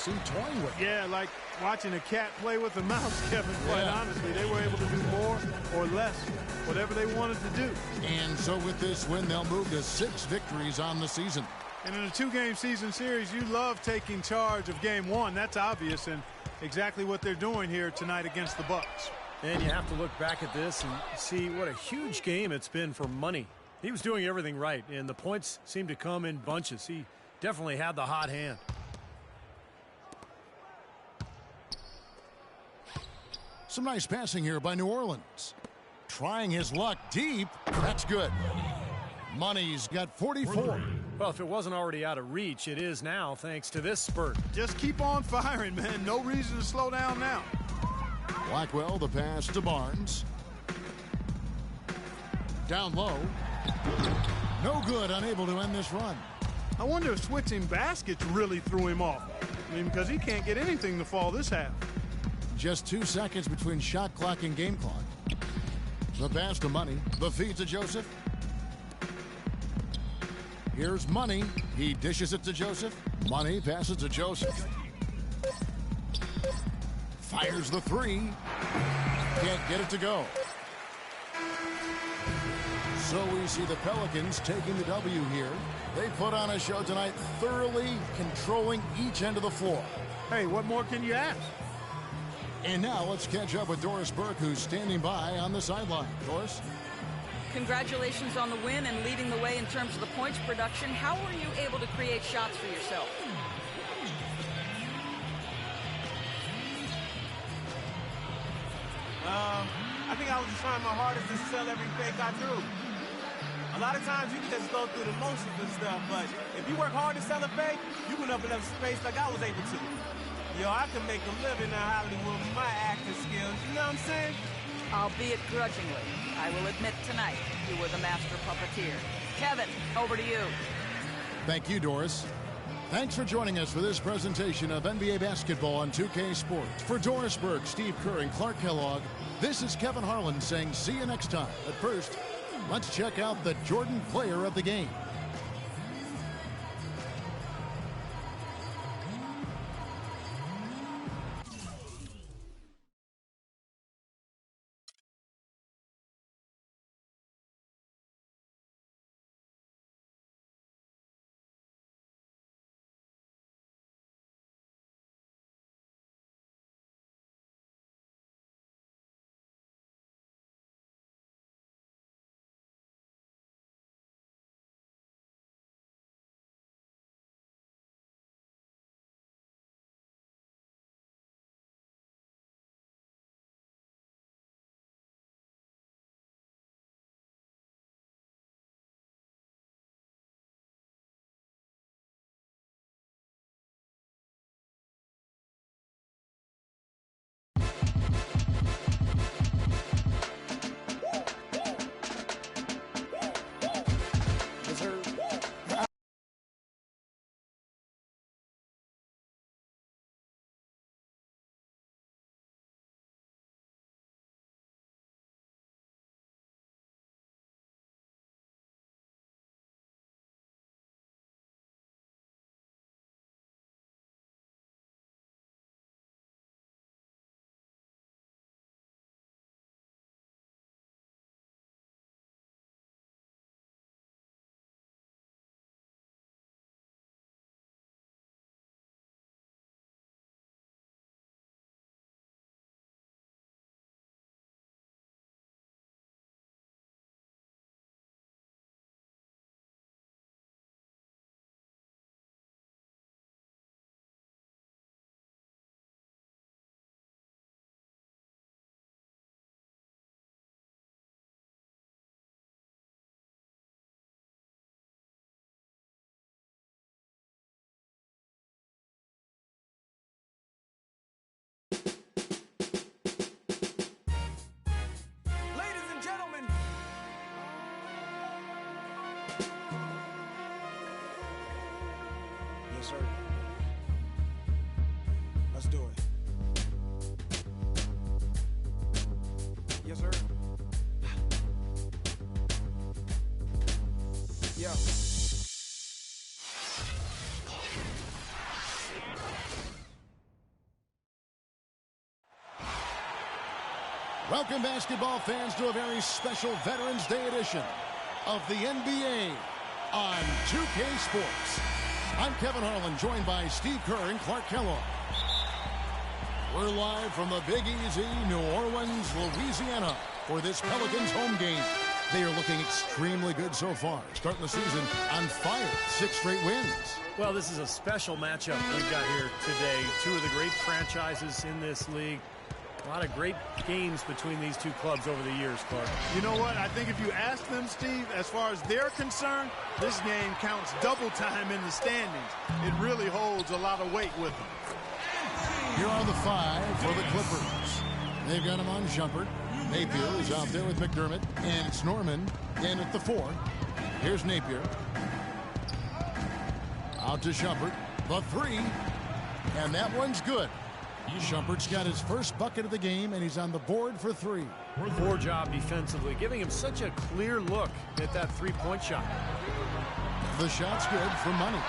seemed toying with it. Yeah, like watching a cat play with a mouse, Kevin, quite honestly. They were able to do more or less, whatever they wanted to do. And so with this win, they'll move to 6 victories on the season. And in a 2-game season series, you love taking charge of game 1. That's obvious, and exactly what they're doing here tonight against the Bucks. And you have to look back at this and see what a huge game it's been for Money. He was doing everything right, and the points seemed to come in bunches. He definitely had the hot hand. Some nice passing here by New Orleans. Trying his luck deep. That's good. Money's got 44. Well, if it wasn't already out of reach, it is now thanks to this spurt. Just keep on firing, man. No reason to slow down now. Blackwell, the pass to Barnes. Down low. No good, unable to end this run. I wonder if switching baskets really threw him off. I mean, because he can't get anything to fall this half. Just 2 seconds between shot clock and game clock. The pass to Money. The feed to Joseph. Here's Money. He dishes it to Joseph. Money passes to Joseph. Fires the 3. Can't get it to go. So we see the Pelicans taking the W here. They put on a show tonight, thoroughly controlling each end of the floor. Hey, what more can you ask? And now let's catch up with Doris Burke, who's standing by on the sideline. Doris? Congratulations on the win and leading the way in terms of the points production. How were you able to create shots for yourself? I think I was just trying my hardest to sell every fake I threw. A lot of times you can just go through the motions and stuff, but if you work hard to sell a fake, you can open up space like I was able to. Yo, I can make a living in Hollywood with my acting skills, you know what I'm saying? Albeit grudgingly, I will admit tonight you were the master puppeteer. Kevin, over to you. Thank you, Doris. Thanks for joining us for this presentation of NBA basketball on 2K Sports. For Doris Burke, Steve Kerr, and Clark Kellogg, this is Kevin Harlan saying see you next time. But first, let's check out the Jordan player of the game. Yes, sir. Let's do it. Yes, sir. Yeah. Welcome, basketball fans, to a very special Veterans Day edition of the NBA on 2K Sports. I'm Kevin Harlan, joined by Steve Kerr and Clark Kellogg. We're live from the Big Easy, New Orleans, Louisiana, for this Pelicans home game. They are looking extremely good so far, starting the season on fire, 6 straight wins. Well, this is a special matchup we've got here today. Two of the great franchises in this league. A lot of great games between these two clubs over the years, Clark. You know what? I think if you ask them, Steve, as far as they're concerned, this game counts double time in the standings. It really holds a lot of weight with them. Here are the 5 for the Clippers. They've got him on Shumpert. Napier is out there with McDermott. And it's Norman in at the 4. Here's Napier. Out to Shumpert. The 3. And that one's good. Shumpert's got his first bucket of the game, and he's on the board for 3. Poor job defensively, giving him such a clear look at that three-point shot. The shot's good for money.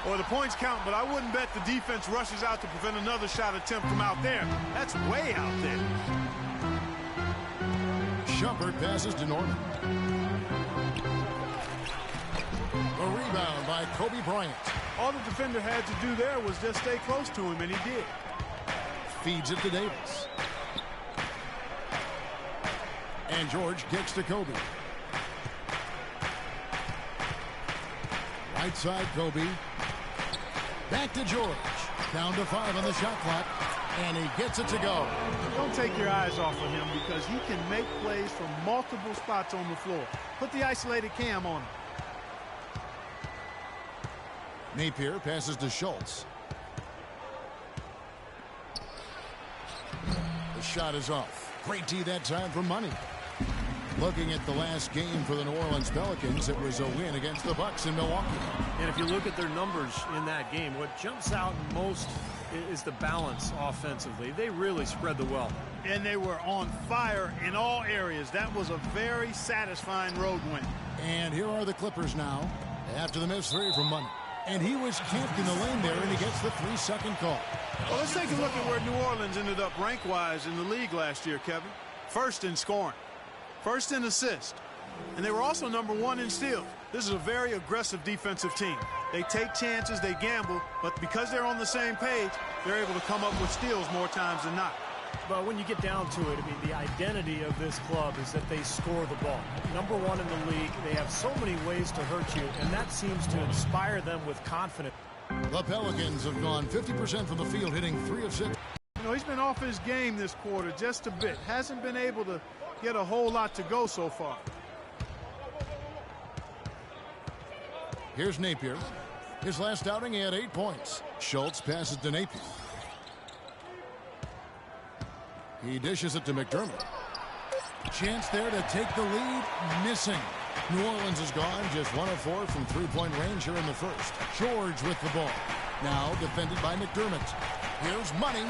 Well, the points count, but I wouldn't bet the defense rushes out to prevent another shot attempt from out there. That's way out there. Shumpert passes to Norman. A rebound by Kobe Bryant. All the defender had to do there was just stay close to him, and he did. Feeds it to Davis. And George kicks to Kobe. Right side, Kobe. Back to George. Down to 5 on the shot clock. And he gets it to go. Don't take your eyes off of him because he can make plays from multiple spots on the floor. Put the isolated cam on him. Napier passes to Schultz. The shot is off. Great D that time for money. Looking at the last game for the New Orleans Pelicans, it was a win against the Bucks in Milwaukee. And if you look at their numbers in that game, what jumps out most is the balance offensively. They really spread the wealth. And they were on fire in all areas. That was a very satisfying road win. And here are the Clippers now after the missed 3 from money. And he was camped in the lane there, and he gets the 3-second call. Well, let's take a look at where New Orleans ended up rank-wise in the league last year, Kevin. First in scoring. First in assists. And they were also number 1 in steals. This is a very aggressive defensive team. They take chances, they gamble, but because they're on the same page, they're able to come up with steals more times than not. But when you get down to it, I mean, the identity of this club is that they score the ball. Number 1 in the league, they have so many ways to hurt you, and that seems to inspire them with confidence. The Pelicans have gone 50% from the field, hitting 3 of 6. You know, he's been off his game this quarter just a bit. Hasn't been able to get a whole lot to go so far. Here's Napier. His last outing, he had 8 points. Schultz passes to Napier. He dishes it to McDermott. Chance there to take the lead. Missing. New Orleans is gone. Just 1 of 4 from 3-point range here in the first. George with the ball. Now defended by McDermott. Here's Money.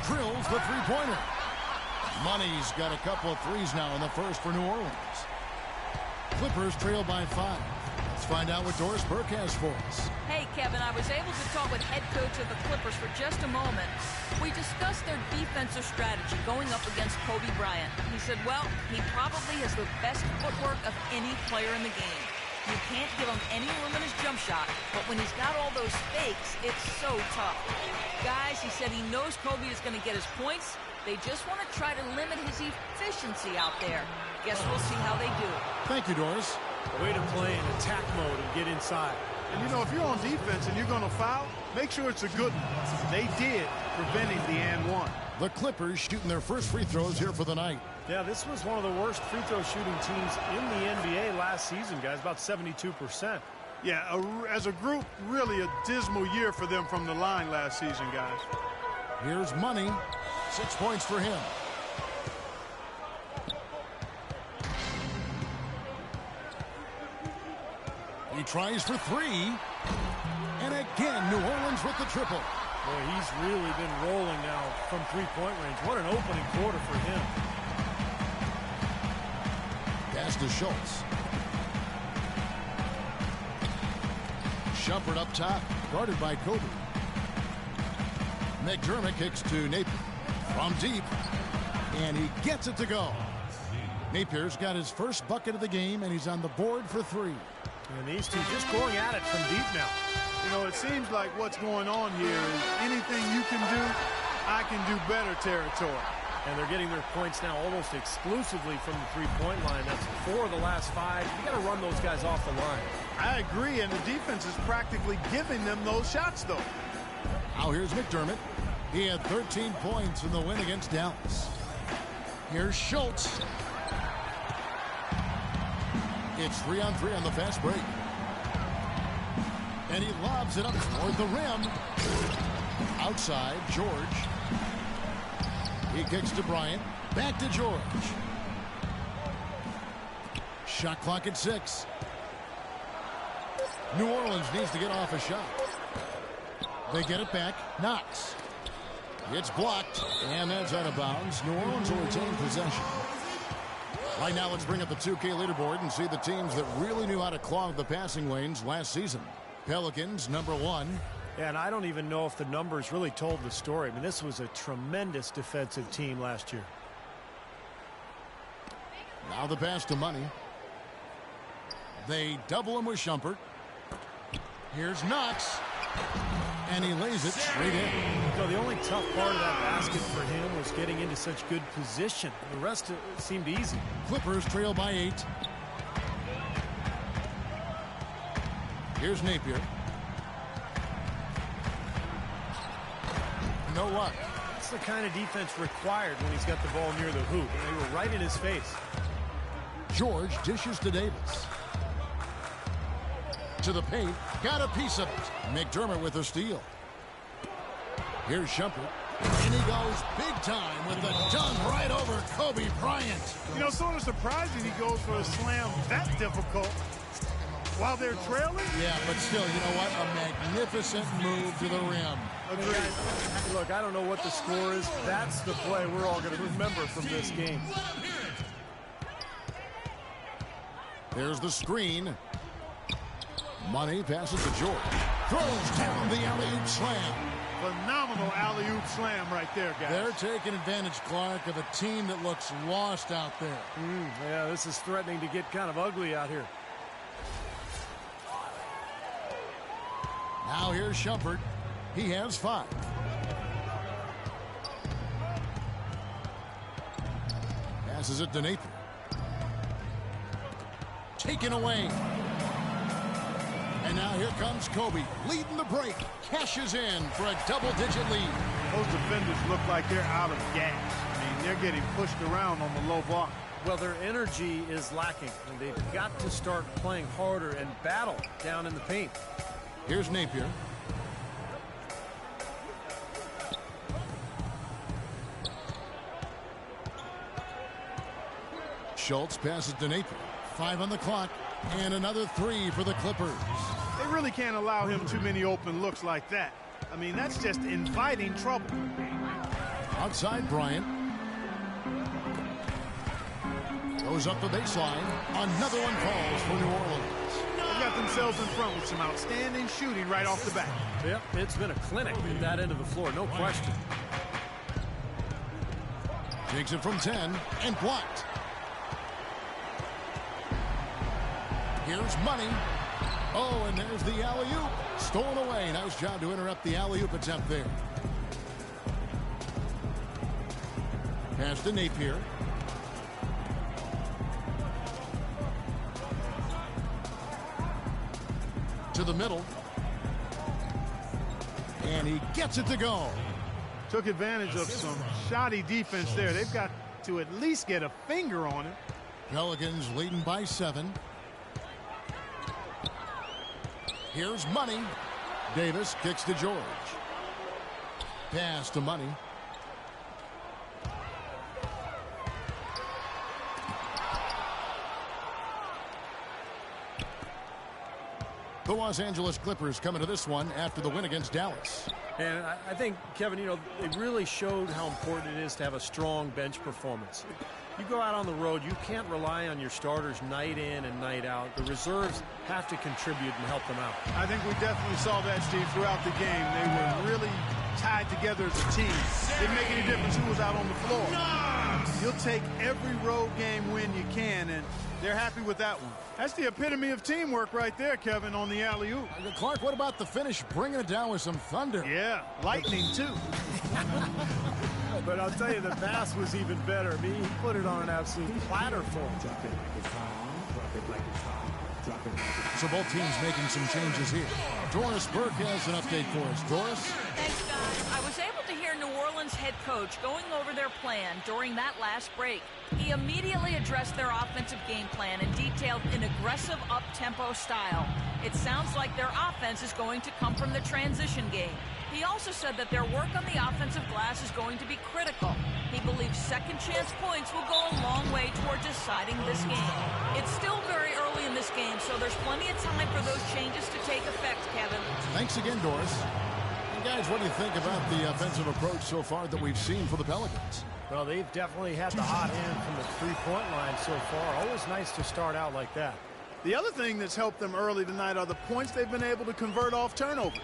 Drills the 3-pointer. Money's got a couple of threes now in the first for New Orleans. Clippers trail by 5. Let's find out what Doris Burke has for us. Hey, Kevin, I was able to talk with head coach of the Clippers for just a moment. We discussed their defensive strategy going up against Kobe Bryant. He said, well, he probably has the best footwork of any player in the game. You can't give him any room in his jump shot, but when he's got all those fakes, it's so tough. Guys, he said he knows Kobe is going to get his points. They just want to try to limit his efficiency out there. Guess we'll see how they do. Thank you, Doris. Way to play in attack mode and get inside. And, you know, if you're on defense and you're going to foul, make sure it's a good one. They did, preventing the and one. The Clippers shooting their first free throws here for the night. Yeah, this was one of the worst free throw shooting teams in the NBA last season, guys, about 72%. Yeah, as a group, really a dismal year for them from the line last season, guys. Here's Money. 6 points for him. He tries for 3. And again, New Orleans with the triple. Boy, he's really been rolling now from three-point range. What an opening quarter for him. Pass to Schultz. Shumpert up top, guarded by Kobe. McDermott kicks to Napier. From deep. And he gets it to go. Napier's got his first bucket of the game, and he's on the board for 3. And these two just going at it from deep now. You know, it seems like what's going on here is anything you can do, I can do better territory. And they're getting their points now almost exclusively from the three-point line. That's 4 of the last 5. You got to run those guys off the line. I agree, and the defense is practically giving them those shots, though. Now here's McDermott. He had 13 points in the win against Dallas. Here's Schultz. It's 3-on-3 on the fast break. And he lobs it up toward the rim. Outside, George. He kicks to Bryant. Back to George. Shot clock at 6. New Orleans needs to get off a shot. They get it back. Knox. It's blocked. And that's out of bounds. New Orleans will retain possession. Right now, let's bring up the 2K leaderboard and see the teams that really knew how to clog the passing lanes last season. Pelicans, number 1. Yeah, and I don't even know if the numbers really told the story. I mean, this was a tremendous defensive team last year. Now the pass to Money. They double him with Shumpert. Here's Knox. And he lays it straight in. So the only tough part of that basket for him was getting into such good position. The rest seemed easy. Clippers trail by 8. Here's Napier. No luck. That's the kind of defense required when he's got the ball near the hoop. And they were right in his face. George dishes to Davis. To the paint. Got a piece of it. McDermott with a steal. Here's Shumpert. And he goes big time with the dunk right over Kobe Bryant. You know, sort of surprising he goes for a slam that difficult while they're trailing. Yeah, but still, you know what? A magnificent move to the rim. Agreed. Look, I don't know what the score is. That's the play we're all going to remember from this game. There's the screen. Money passes to George. Throws down the alley-oop slam. Phenomenal alley-oop slam right there, guys. They're taking advantage, Clark, of a team that looks lost out there. Yeah, this is threatening to get kind of ugly out here. Now here's Shumpert. He has 5. Passes it to Nathan. Taken away. And now here comes Kobe, leading the break, cashes in for a double-digit lead. Those defenders look like they're out of gas. I mean, they're getting pushed around on the low block. Well, their energy is lacking, and they've got to start playing harder and battle down in the paint. Here's Napier. Schultz passes to Napier. 5 on the clock, and another 3 for the Clippers. They really can't allow him too many open looks like that. I mean, that's just inviting trouble. Outside Bryant. Goes up the baseline. Another one falls for New Orleans. They got themselves in front with some outstanding shooting right off the bat. Yep, it's been a clinic at that end of the floor, no question. Takes it from 10 and blocked. Here's Money. Oh, and there's the alley-oop. Stolen away. Nice job to interrupt the alley-oop attempt there. Pass to Napier. To the middle. And he gets it to go. Took advantage of some shoddy defense there. They've got to at least get a finger on it. Pelicans leading by 7. Here's Money. Davis kicks to George. Pass to Money. The Los Angeles Clippers coming to this one after the win against Dallas. And I think, Kevin, you know, they really showed how important it is to have a strong bench performance. You go out on the road, you can't rely on your starters night in and night out. The reserves have to contribute and help them out. I think we definitely saw that, Steve, throughout the game. They were really tied together as a team. Didn't make any difference who was out on the floor. You'll take every road game win you can, and they're happy with that one. That's the epitome of teamwork right there, Kevin, on the alley-oop. Clark, what about the finish? Bringing it down with some thunder. Yeah, lightning, too. But I'll tell you, the pass was even better. I mean, he put it on an absolute platter for him. So both teams making some changes here. Doris Burke has an update for us. Doris? Thanks, guys. I was able to hear New Orleans head coach going over their plan during that last break. He immediately addressed their offensive game plan and detailed an aggressive up-tempo style. It sounds like their offense is going to come from the transition game. He also said that their work on the offensive glass is going to be critical. He believes second chance points will go a long way toward deciding this game. It's still very early in this game, so there's plenty of time for those changes to take effect, Kevin. Thanks again, Doris. And guys, what do you think about the offensive approach so far that we've seen for the Pelicans? Well, they've definitely had the hot hand from the three-point line so far. Always nice to start out like that. The other thing that's helped them early tonight are the points they've been able to convert off turnovers.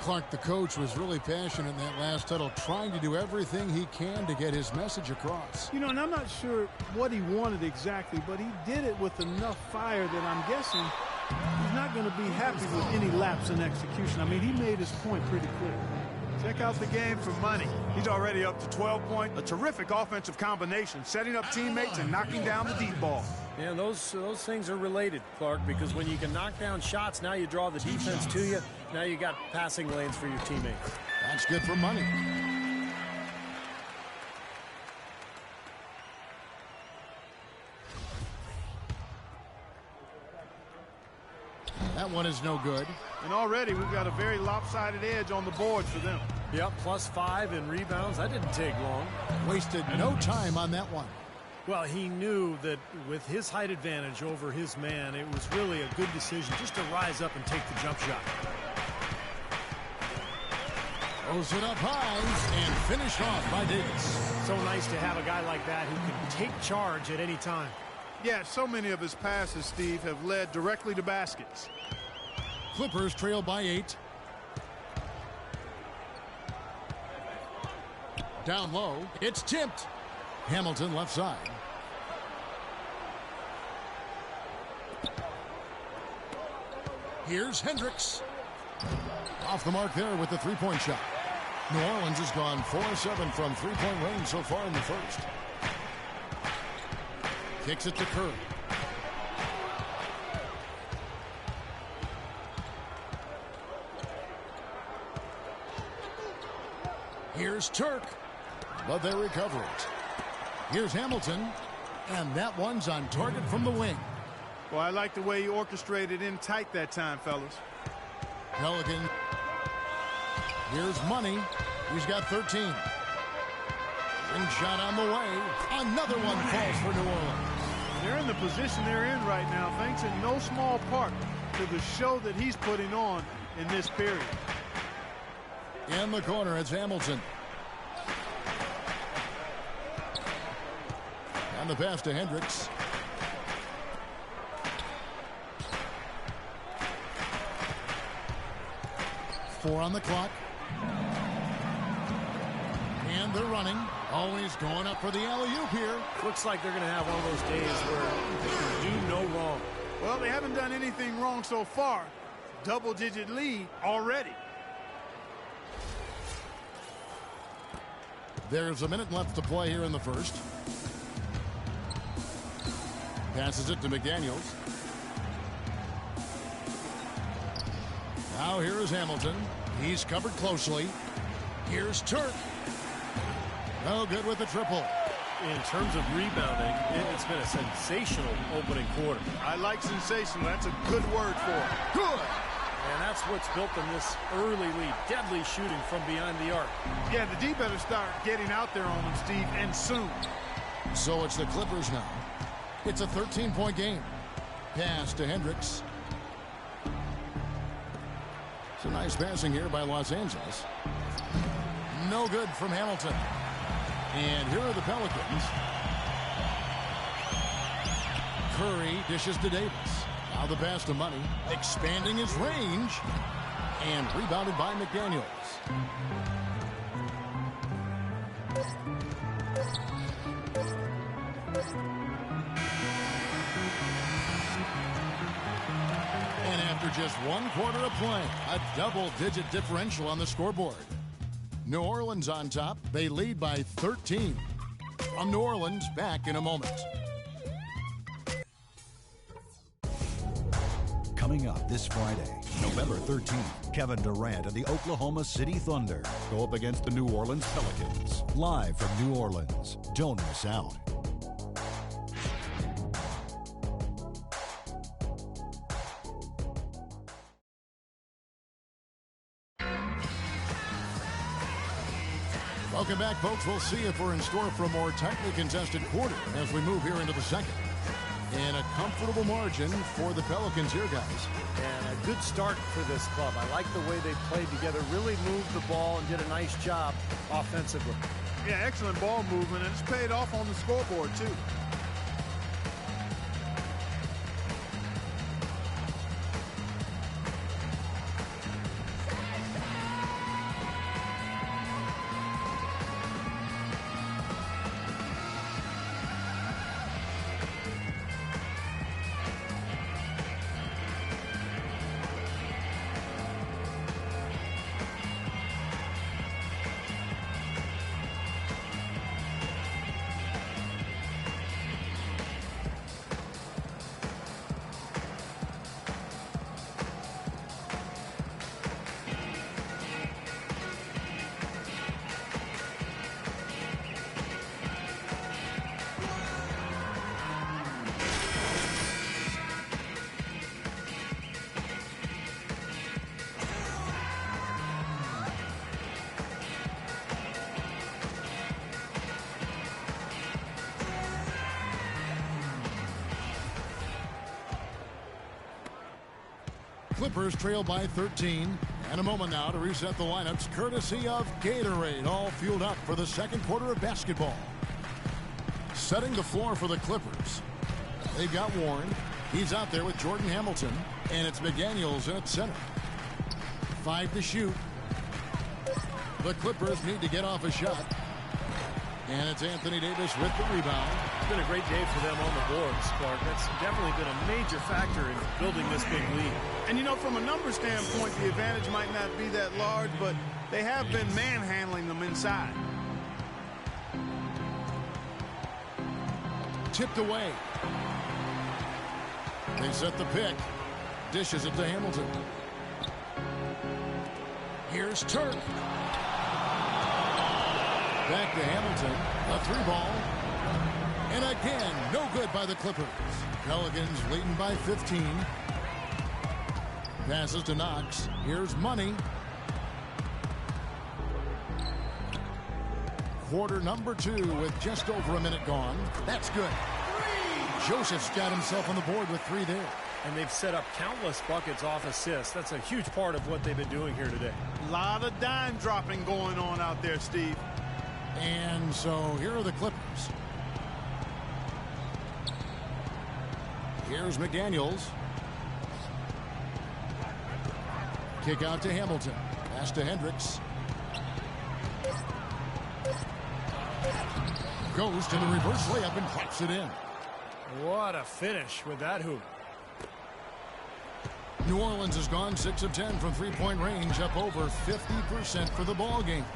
Clark, the coach, was really passionate in that last huddle, trying to do everything he can to get his message across. You know, and I'm not sure what he wanted exactly, but he did it with enough fire that I'm guessing he's not going to be happy with any lapse in execution. I mean, he made his point pretty clear. Check out the game for money. He's already up to 12 points. A terrific offensive combination, setting up teammates and knocking down the deep ball. Yeah, those things are related, Clark, because when you can knock down shots, now you draw the defense to you. Now you got passing lanes for your teammates. That's good for money. That one is no good. And already we've got a very lopsided edge on the board for them. Yep, +5 in rebounds. That didn't take long. Wasted no time on that one. Well, he knew that with his height advantage over his man, it was really a good decision just to rise up and take the jump shot. Throws it up high and finished off by Davis. So nice to have a guy like that who can take charge at any time. Yeah, so many of his passes, Steve, have led directly to baskets. Clippers trail by 8. Down low, it's tipped. Hamilton left side. Here's Hendricks. Off the mark there with the three-point shot. New Orleans has gone 4-7 from three-point range so far in the first. Kicks it to Curry. Here's Turk, but they recover it. Here's Hamilton, and that one's on target from the wing. Well, I like the way he orchestrated in tight that time, fellas. Pelican. Here's Money. He's got 13. Ring shot on the way. Another one falls for New Orleans. They're in the position they're in right now, thanks in no small part to the show that he's putting on in this period. In the corner, it's Hamilton. And the pass to Hendricks. Four on the clock. And they're running. Always going up for the alley-oop here. Looks like they're going to have one of those days where they can do no wrong. Well, they haven't done anything wrong so far. Double-digit lead already. There's a minute left to play here in the first. Passes it to McDaniels. Now here is Hamilton. He's covered closely. Here's Turk. No good with the triple. In terms of rebounding, it's been a sensational opening quarter. I like sensational. That's a good word for it. Good. And that's what's built them this early lead. Deadly shooting from behind the arc. Yeah, the D better start getting out there on them, Steve, and soon. So it's the Clippers now. It's a 13-point game. Pass to Hendricks. It's a nice passing here by Los Angeles. No good from Hamilton. And here are the Pelicans. Curry dishes to Davis. Now the pass to Money, expanding his range, and rebounded by McDaniels. And after just 1 quarter of play, a double-digit differential on the scoreboard. New Orleans on top. They lead by 13. From New Orleans, back in a moment. Coming up this Friday, November 13th, Kevin Durant and the Oklahoma City Thunder go up against the New Orleans Pelicans. Live from New Orleans. Don't miss out. Welcome back, folks. We'll see if we're in store for a more tightly contested quarter as we move here into the second. And a comfortable margin for the Pelicans here, guys. And a good start for this club. I like the way they played together, really moved the ball and did a nice job offensively. Yeah, excellent ball movement, and it's paid off on the scoreboard, too. Clippers trail by 13. And a moment now to reset the lineups, courtesy of Gatorade, all fueled up for the second quarter of basketball. Setting the floor for the Clippers. They've got Warren. He's out there with Jordan Hamilton. And it's McDaniels in at center. 5 to shoot. The Clippers need to get off a shot. And it's Anthony Davis with the rebound. It's been a great day for them on the boards, Clark. That's definitely been a major factor in building this big lead. And, you know, from a numbers standpoint, the advantage might not be that large, but they have been manhandling them inside. Tipped away. They set the pick. Dishes it to Hamilton. Here's Turk. Back to Hamilton. A 3-ball. And again, no good by the Clippers. Pelicans leading by 15. Passes to Knox. Here's Money. Quarter number 2 with just over a minute gone. That's good. Joseph's got himself on the board with 3 there. And they've set up countless buckets off assists. That's a huge part of what they've been doing here today. A lot of dime dropping going on out there, Steve. And so here are the Clippers. Here's McDaniels. Kick out to Hamilton. Pass to Hendricks. Goes to the reverse layup and claps it in. What a finish with that hoop. New Orleans has gone 6 of 10 from three-point range, up over 50% for the ball game.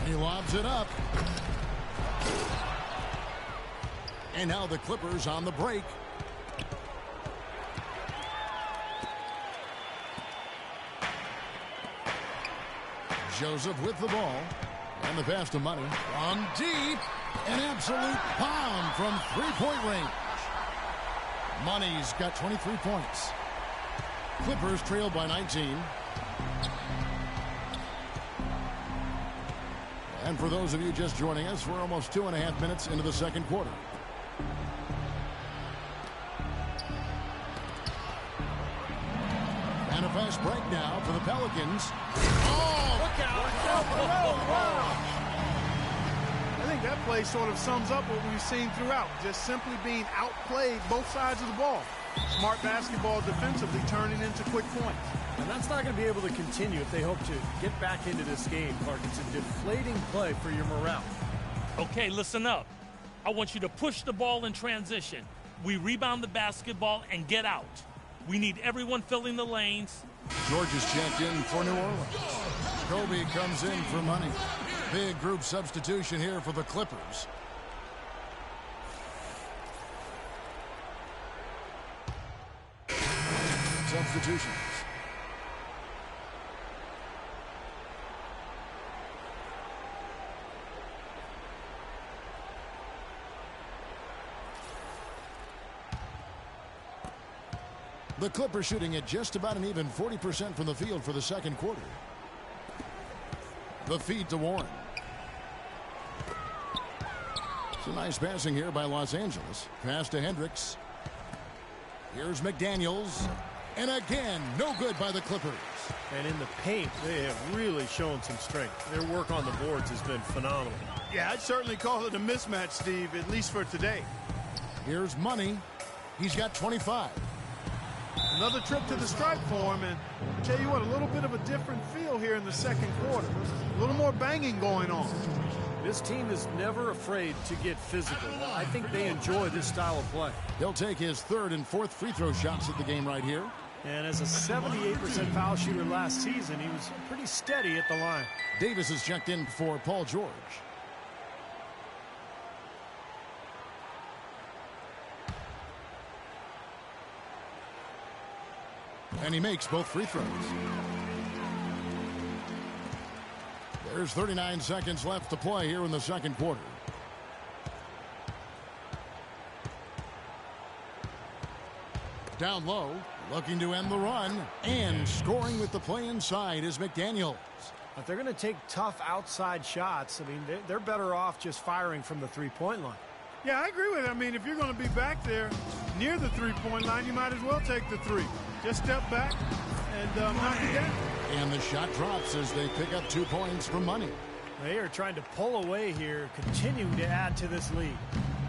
He lobs it up. And now the Clippers on the break. Joseph with the ball. And the pass to Money. From deep. An absolute pound from three-point range. Money's got 23 points. Clippers trail by 19. And for those of you just joining us, we're almost 2.5 minutes into the second quarter. And a fast break now for the Pelicans. Oh, look out. And think that play sort of sums up what we've seen throughout, just simply being outplayed both sides of the ball. Smart basketball defensively turning into quick points. And that's not going to be able to continue if they hope to get back into this game, Clark. It's a deflating play for your morale. Okay, listen up. I want you to push the ball in transition. We rebound the basketball and get out. We need everyone filling the lanes. George is checked in for New Orleans. Kobe comes in for money. Big group substitution here for the Clippers. Substitutions. The Clippers shooting at just about an even 40% from the field for the second quarter. The feed to Warren. Some nice passing here by Los Angeles. Pass to Hendricks. Here's McDaniels. And again, no good by the Clippers. And in the paint, they have really shown some strength. Their work on the boards has been phenomenal. Yeah, I'd certainly call it a mismatch, Steve, at least for today. Here's Money. He's got 25. Another trip to the stripe for him, and I'll tell you what, a little bit of a different feel here in the second quarter. A little more banging going on. This team is never afraid to get physical. I think they enjoy this style of play. He'll take his third and fourth free throw shots at the game right here. And as a 78% foul shooter last season, he was pretty steady at the line. Davis is checked in for Paul George. And he makes both free throws. There's 39 seconds left to play here in the second quarter. Down low, looking to end the run, and scoring with the play inside is McDaniels. If they're going to take tough outside shots, I mean, they're better off just firing from the three-point line. Yeah, I agree with it. I mean, if you're going to be back there near the three-point line, you might as well take the three. Just step back and knock it down. And the shot drops as they pick up 2 points from Money. They are trying to pull away here, continuing to add to this lead.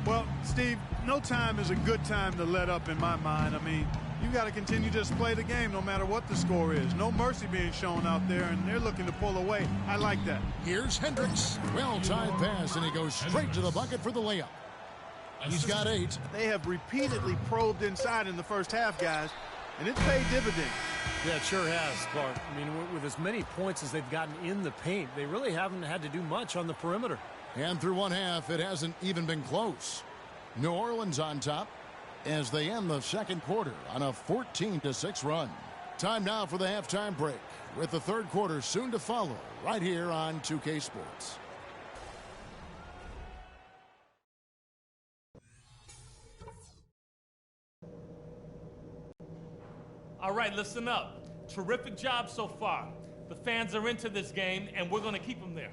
Well, Steve, no time is a good time to let up in my mind. I mean, you got to continue to just play the game no matter what the score is. No mercy being shown out there, and they're looking to pull away. I like that. Here's Hendricks. Well-timed pass, and he goes straight to the bucket for the layup. He's got 8. They have repeatedly probed inside in the first half, guys, and it's paid dividends. Yeah, it sure has, Clark. I mean, with as many points as they've gotten in the paint, they really haven't had to do much on the perimeter. And through one half, it hasn't even been close. New Orleans on top as they end the second quarter on a 14-6 run. Time now for the halftime break, with the third quarter soon to follow right here on 2K Sports. All right, listen up. Terrific job so far. The fans are into this game, and we're going to keep them there.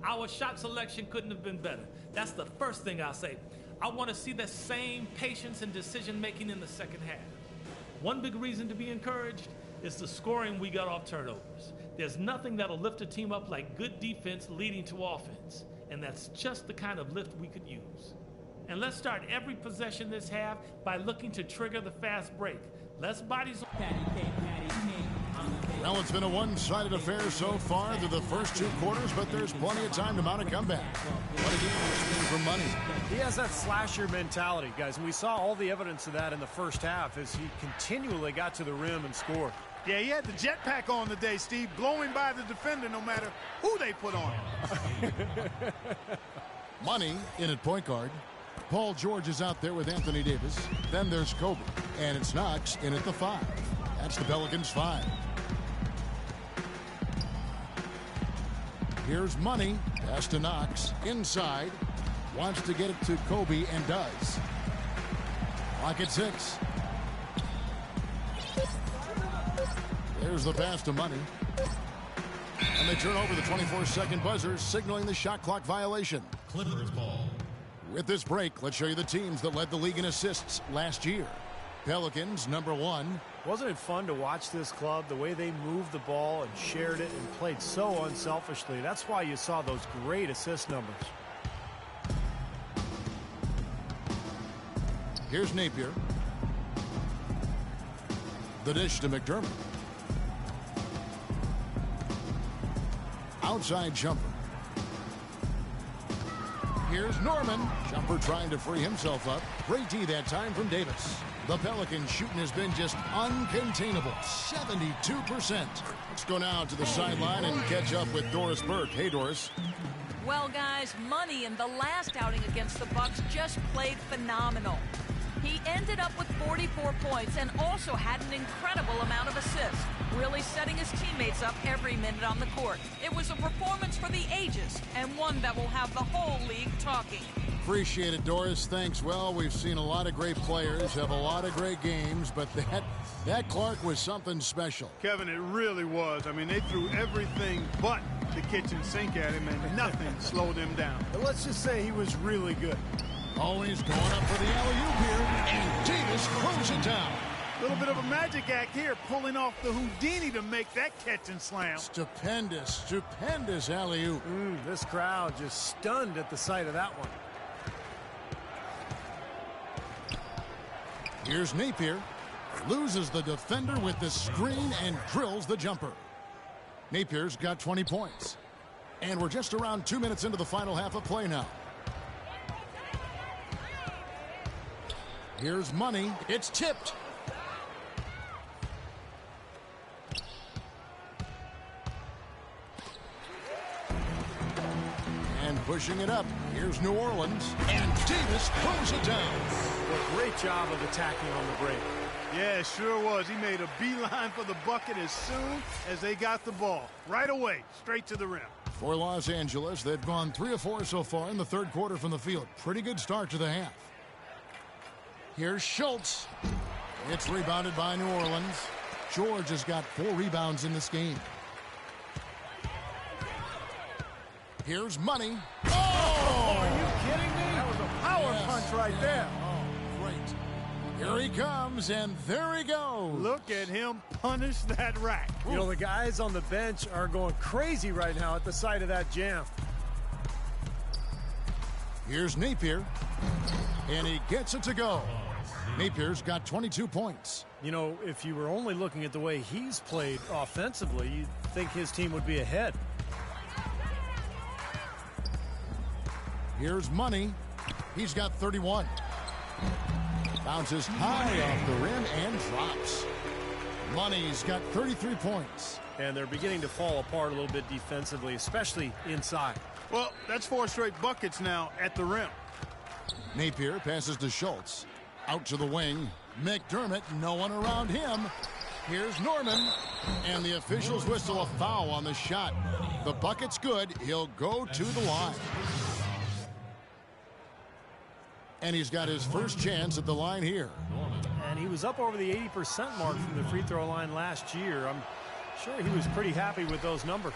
Our shot selection couldn't have been better. That's the first thing I'll say. I want to see the same patience and decision-making in the second half. One big reason to be encouraged is the scoring we got off turnovers. There's nothing that'll lift a team up like good defense leading to offense, and that's just the kind of lift we could use. And let's start every possession this half by looking to trigger the fast break. Less bodies. Well, it's been a one-sided affair so far through the first 2 quarters, but there's plenty of time to mount a comeback. What a game it's been for Money. He has that slasher mentality, guys, and we saw all the evidence of that in the first half as he continually got to the rim and scored. Yeah, he had the jetpack on today, Steve, blowing by the defender no matter who they put on. Money in at point guard. Paul George is out there with Anthony Davis. Then there's Kobe. And it's Knox in at the 5. That's the Pelicans' 5. Here's Money. Pass to Knox. Inside. Wants to get it to Kobe and does. Clock at 6. There's the pass to Money. And they turn over the 24-second buzzer, signaling the shot clock violation. Clippers ball. With this break, let's show you the teams that led the league in assists last year. Pelicans, number 1. Wasn't it fun to watch this club, the way they moved the ball and shared it and played so unselfishly? That's why you saw those great assist numbers. Here's Napier. The dish to McDermott. Outside jumper. Here's Norman. Jumper trying to free himself up. Great D that time from Davis. The Pelicans shooting has been just uncontainable. 72%. Let's go now to the sideline and catch up with Doris Burke. Hey, Doris. Well, guys, Money in the last outing against the Bucks just played phenomenal. He ended up with 44 points and also had an incredible amount of assists, really setting his teammates up every minute on the court. It was a performance for the ages and one that will have the whole league talking. Appreciate it, Doris. Thanks. Well, we've seen a lot of great players have a lot of great games, but that Clark was something special. Kevin, it really was. I mean, they threw everything but the kitchen sink at him, and nothing slowed him down. But let's just say he was really good. Always going up for the alley-oop here, and Davis throws it down. A little bit of a magic act here, pulling off the Houdini to make that catch and slam. Stupendous alley-oop. This crowd just stunned at the sight of that one. Here's Napier. Loses the defender with the screen and drills the jumper. Napier's got 20 points. And we're just around 2 minutes into the final half of play now. Here's Money. It's tipped. And pushing it up. Here's New Orleans. And Davis throws it down. Well, great job of attacking on the break. Yeah, it sure was. He made a beeline for the bucket as soon as they got the ball. Right away, straight to the rim. For Los Angeles, they've gone 3 of 4 so far in the third quarter from the field. Pretty good start to the half. Here's Schultz. It's rebounded by New Orleans. George has got 4 rebounds in this game. Here's Money. Oh! Are you kidding me? That was a power punch right there. Oh, great. Here he comes, and there he goes. Look at him punish that rack. You know, the guys on the bench are going crazy right now at the sight of that jam. Here's Napier, and he gets it to go. Napier's got 22 points. You know, if you were only looking at the way he's played offensively, you'd think his team would be ahead. Here's Money. He's got 31. Bounces high off the rim and drops. Money's got 33 points. And they're beginning to fall apart a little bit defensively, especially inside. Well, that's 4 straight buckets now at the rim. Napier passes to Schultz. Out to the wing. McDermott, no one around him. Here's Norman. And the officials whistle a foul on the shot. The bucket's good. He'll go to the line. And he's got his first chance at the line here. And he was up over the 80% mark from the free throw line last year. I'm sure he was pretty happy with those numbers.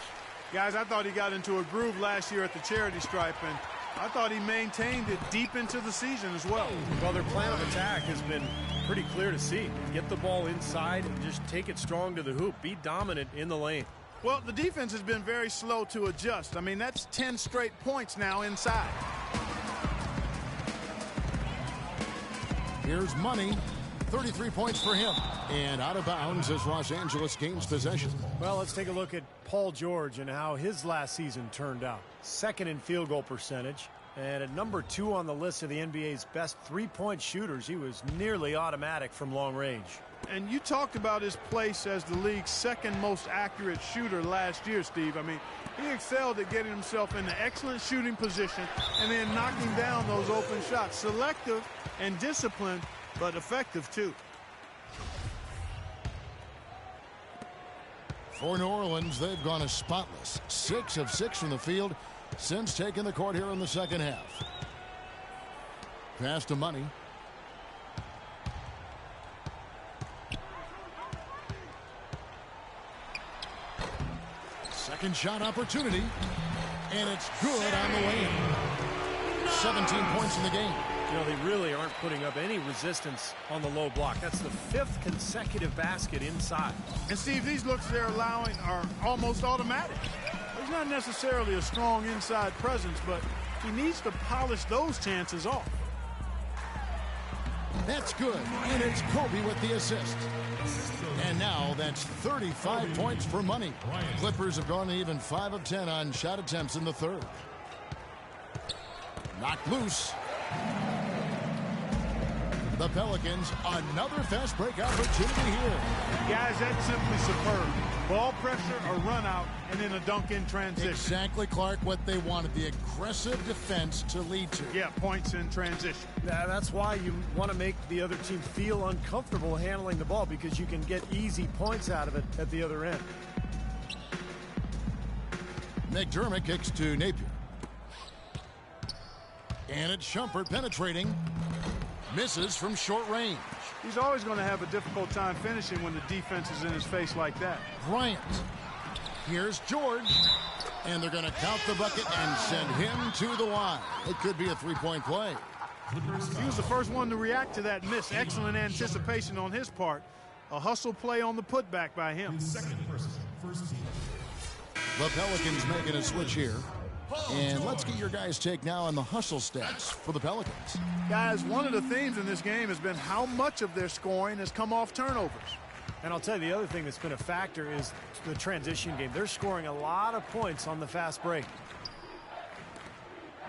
Guys, I thought he got into a groove last year at the charity stripe, and I thought he maintained it deep into the season as well. Well, their plan of attack has been pretty clear to see. Get the ball inside and just take it strong to the hoop. Be dominant in the lane. Well, the defense has been very slow to adjust. I mean, that's 10 straight points now inside. Here's Money. 33 points for him. And out of bounds as Los Angeles gains possession. Well, let's take a look at Paul George and how his last season turned out. Second in field goal percentage. And at number 2 on the list of the NBA's best three-point shooters, he was nearly automatic from long range. And you talked about his place as the league's second most accurate shooter last year, Steve. I mean, he excelled at getting himself in an excellent shooting position and then knocking down those open shots. Selective and disciplined, but effective too. For New Orleans, they've gone as spotless. 6 of 6 from the field since taking the court here in the second half. Pass to Money. Second shot opportunity. And it's good on the way in. 17 points in the game. You know, they really aren't putting up any resistance on the low block. That's the 5th consecutive basket inside. And Steve, these looks they're allowing are almost automatic. There's not necessarily a strong inside presence, but he needs to polish those chances off. That's good, and it's Kobe with the assist. And now that's 35 points for money. Clippers have gone even 5 of 10 on shot attempts in the third. Knocked loose. The Pelicans, another fast break opportunity here. Guys, that's simply superb. Ball pressure, a run out, and then a dunk in transition. Exactly, Clark, what they wanted, the aggressive defense to lead to. Yeah, points in transition. That's why you want to make the other team feel uncomfortable handling the ball, because you can get easy points out of it at the other end. McDermott kicks to Napier. And it's Shumpert penetrating. Misses from short range. He's always going to have a difficult time finishing when the defense is in his face like that. Bryant. Here's George. And they're going to count the bucket and send him to the line. It could be a three-point play. He was the first one to react to that miss. Excellent anticipation on his part. A hustle play on the putback by him. The Pelicans making a switch here. And let's get your guys' take now on the hustle stats for the Pelicans. Guys, one of the themes in this game has been how much of their scoring has come off turnovers. And I'll tell you, the other thing that's been a factor is the transition game. They're scoring a lot of points on the fast break.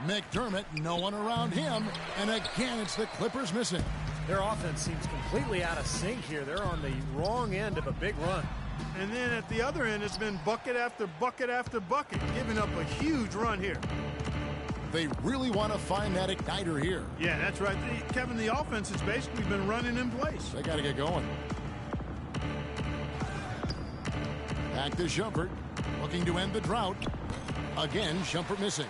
McDermott, no one around him. And again, it's the Clippers missing. Their offense seems completely out of sync here. They're on the wrong end of a big run. And then at the other end, it's been bucket after bucket after bucket, giving up a huge run here. They really want to find that igniter here. Yeah, that's right. Kevin, the offense has basically been running in place. They got to get going. Back to Shumpert, looking to end the drought. Again, Shumpert missing.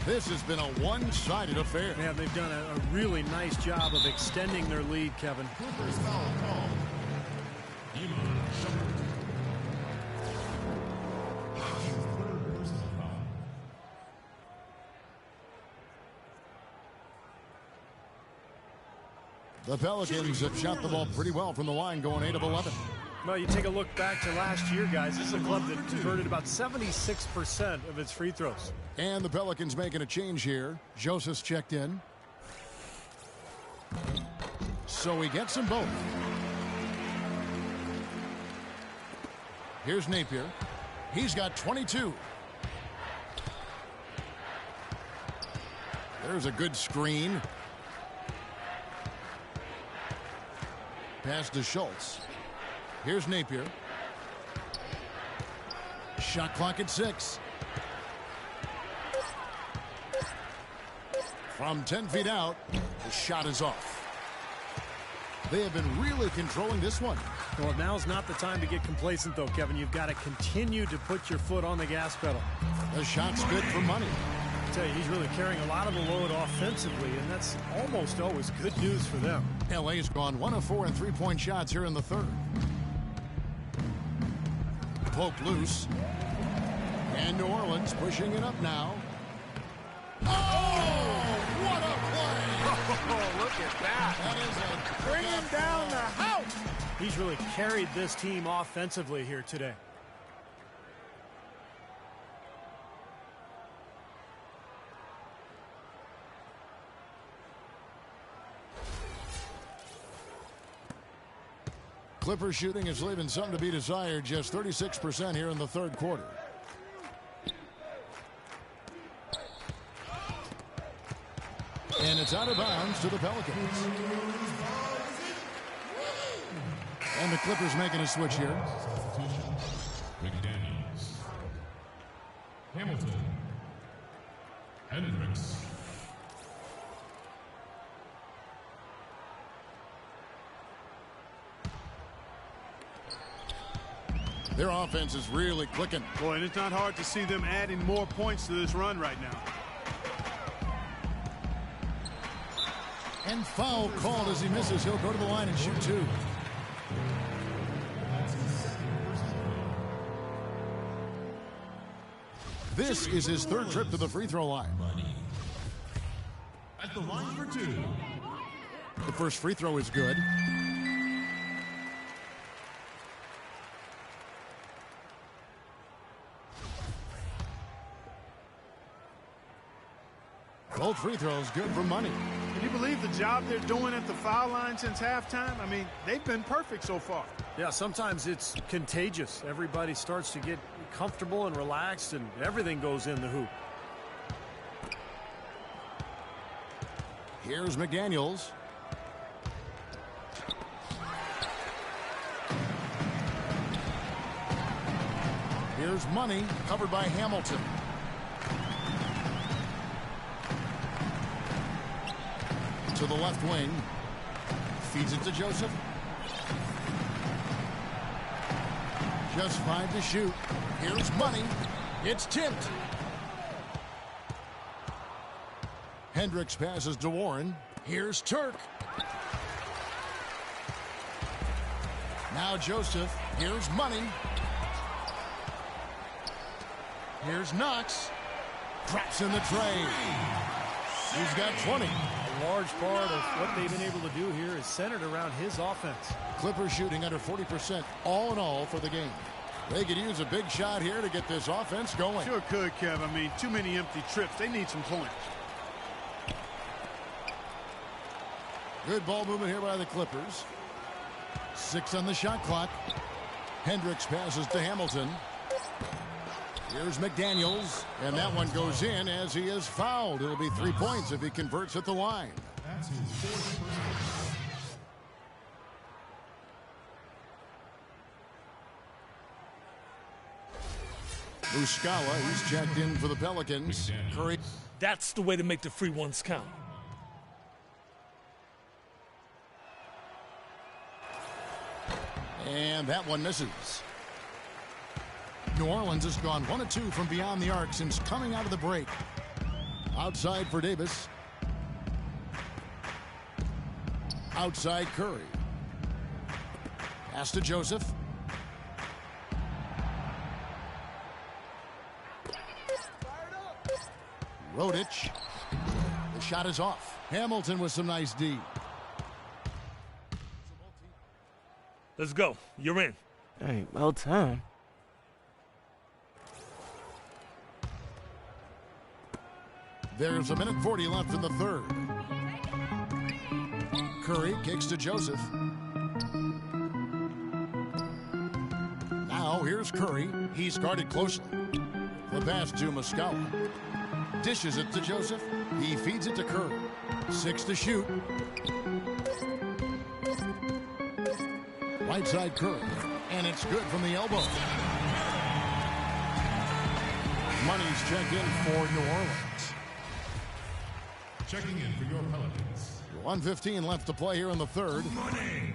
This has been a one-sided affair. Yeah, they've done a really nice job of extending their lead, Kevin. The Pelicans have shot the ball pretty well from the line, going 8 of 11. Well, you take a look back to last year, guys. This is a club that converted about 76% of its free throws. And the Pelicans making a change here. Joseph's checked in. So he gets them both. Here's Napier. He's got 22. There's a good screen. Pass to Schultz. Here's Napier. Shot clock at 6. From 10 feet out, the shot is off. They have been really controlling this one. Well, now's not the time to get complacent, though, Kevin. You've got to continue to put your foot on the gas pedal. The shot's good for money. I tell you, he's really carrying a lot of the load offensively, and that's almost always good news for them. LA's gone 1 of 4 in three-point shots here in the third. Poked loose. And New Orleans pushing it up now. Oh, what a play! Oh, look at that. That is a Bring him down the house. He's really carried this team offensively here today. Clippers shooting is leaving some to be desired. Just 36% here in the third quarter. And it's out of bounds to the Pelicans. And the Clippers making a switch here. McDaniels. Hamilton. Hendricks. Their offense is really clicking. Boy, and it's not hard to see them adding more points to this run right now. And foul called as he misses. He'll go to the line and shoot 2. This is his third trip to the free throw line. the line for two. The first free throw is good. Both free throws good for money. Can you believe the job they're doing at the foul line since halftime? I mean, they've been perfect so far. Yeah, sometimes it's contagious. Everybody starts to get comfortable and relaxed, and everything goes in the hoop. Here's McDaniels. Here's Money, covered by Hamilton. To the left wing. Feeds it to Joseph. Just 5 to shoot. Here's Money. It's tipped. Hendricks passes to Warren. Here's Turk. Now Joseph. Here's Money. Here's Knox. Drops in the tray. He's got 20. A large part of what they've been able to do here is centered around his offense. Clippers shooting under 40% all in all for the game. They could use a big shot here to get this offense going. Sure could, Kev. I mean, too many empty trips. They need some points. Good ball movement here by the Clippers. 6 on the shot clock. Hendricks passes to Hamilton. Here's McDaniels, and that one goes in as he is fouled. It'll be 3 points if he converts at the line. That's his fourth personal. Muscala, he's checked in for the Pelicans. Curry. That's the way to make the free ones count. And that one misses. New Orleans has gone 1 of 2 from beyond the arc since coming out of the break. Outside for Davis. Outside Curry. Pass to Joseph. Rodich. The shot is off. Hamilton with some nice D. Let's go. You're in. Hey, well done. There's 1:40 left in the third. Curry kicks to Joseph. Now here's Curry. He's guarded closely. The pass to Muscala. Dishes it to Joseph. He feeds it to Curry. 6 to shoot. Right side Curry. And it's good from the elbow. Money's checked in for New Orleans. Checking in for your Pelicans. 1:15 left to play here in the third. Money.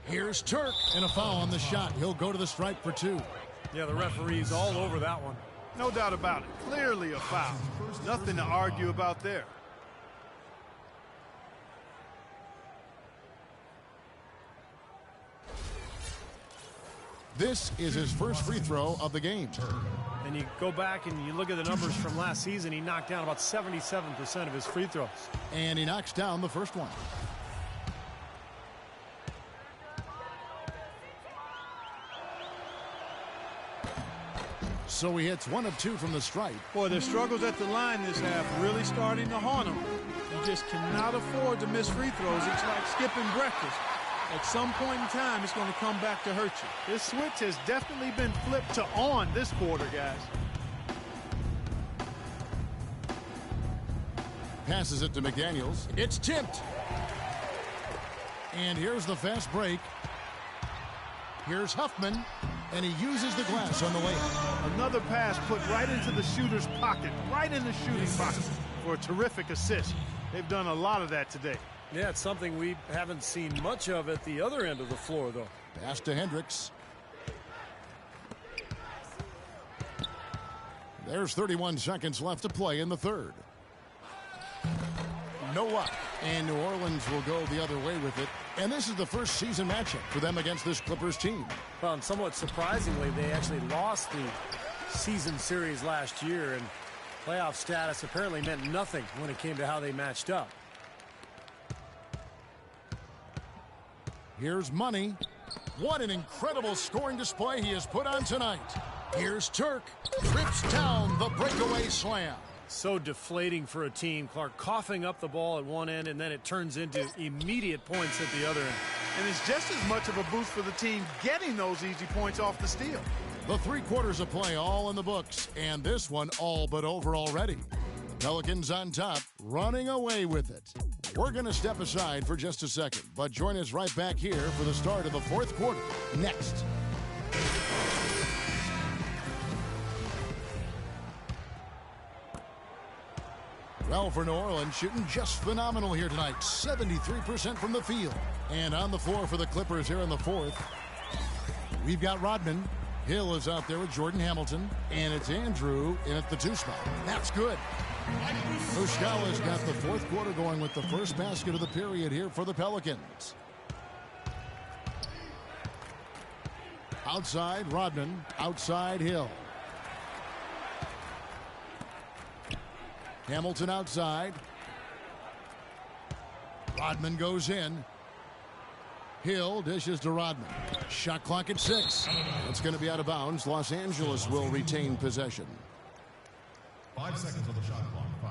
Here's Turk, and a foul on the shot. He'll go to the stripe for 2. Yeah, the referee's all over that one. No doubt about it. Clearly a foul. Nothing to argue about there. This is his first free throw of the game. And you go back and you look at the numbers from last season, he knocked down about 77% of his free throws. And he knocks down the first one. So he hits 1 of 2 from the stripe. Boy, their struggles at the line this half really starting to haunt them. You just cannot afford to miss free throws. It's like skipping breakfast. At some point in time, it's going to come back to hurt you. This switch has definitely been flipped to on this quarter, guys. Passes it to McDaniels. It's tipped. And here's the fast break. Here's Huffman, and he uses the glass on the layup. Another pass put right into the shooter's pocket, right in the shooting pocket for a terrific assist. They've done a lot of that today. Yeah, it's something we haven't seen much of at the other end of the floor, though. Pass to Hendricks. There's 31 seconds left to play in the third. No up, and New Orleans will go the other way with it. And this is the first season matchup for them against this Clippers team. Well, and somewhat surprisingly, they actually lost the season series last year, and playoff status apparently meant nothing when it came to how they matched up. Here's Money. What an incredible scoring display he has put on tonight. Here's Turk. Trips down the breakaway slam. So deflating for a team, Clark, coughing up the ball at one end, and then it turns into immediate points at the other end. And it's just as much of a boost for the team getting those easy points off the steal. The 3 quarters of play all in the books, and this one all but over already. The Pelicans on top, running away with it. We're going to step aside for just a second, but join us right back here for the start of the 4th quarter next. Well, for New Orleans, shooting just phenomenal here tonight. 73% from the field. And on the floor for the Clippers here in the 4th, we've got Rodman. Hill is out there with Jordan Hamilton. And it's Andrew in at the 2 spot. That's good. Muscala's got the 4th quarter going with the first basket of the period here for the Pelicans. Outside, Rodman. Outside, Hill. Hamilton outside. Rodman goes in. Hill dishes to Rodman. Shot clock at 6. It's going to be out of bounds. Los Angeles will retain possession. 5 seconds on the shot clock. 5.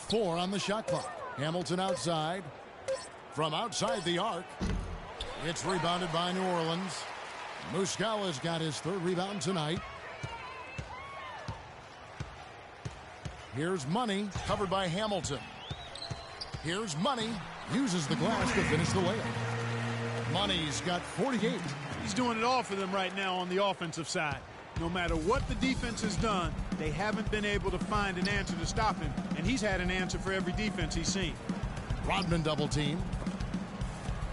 Four on the shot clock. Hamilton outside. From outside the arc. It's rebounded by New Orleans. Muscala's got his 3rd rebound tonight. Here's Money, covered by Hamilton. Here's Money, uses the glass to finish the layup. Money's got 48. He's doing it all for them right now on the offensive side. No matter what the defense has done, they haven't been able to find an answer to stop him, and he's had an answer for every defense he's seen. Rodman double team.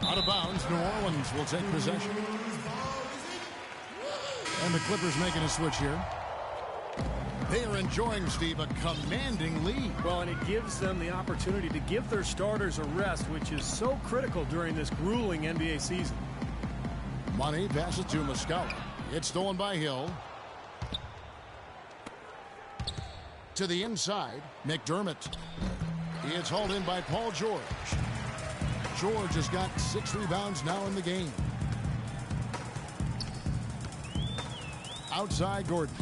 Out of bounds, New Orleans will take possession. And the Clippers making a switch here. They are enjoying, Steve, a commanding lead. Well, and it gives them the opportunity to give their starters a rest, which is so critical during this grueling NBA season. Money passes to Muscala. It's stolen by Hill. To the inside, McDermott. He is hauled in by Paul George. George has got 6 rebounds now in the game. Outside Gordon.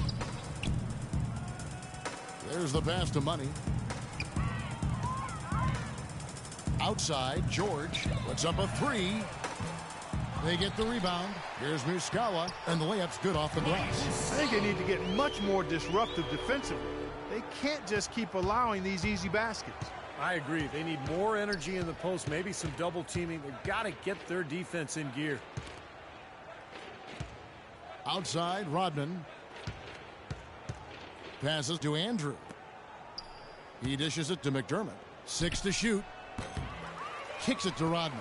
There's the pass to Money. Outside George puts up a 3. They get the rebound. Here's Muscala, and the layup's good off the glass. I think they need to get much more disruptive defensively. They can't just keep allowing these easy baskets. I agree. They need more energy in the post, maybe some double teaming. They've got to get their defense in gear. Outside, Rodman. Passes to Andrew. He dishes it to McDermott. 6 to shoot. Kicks it to Rodman.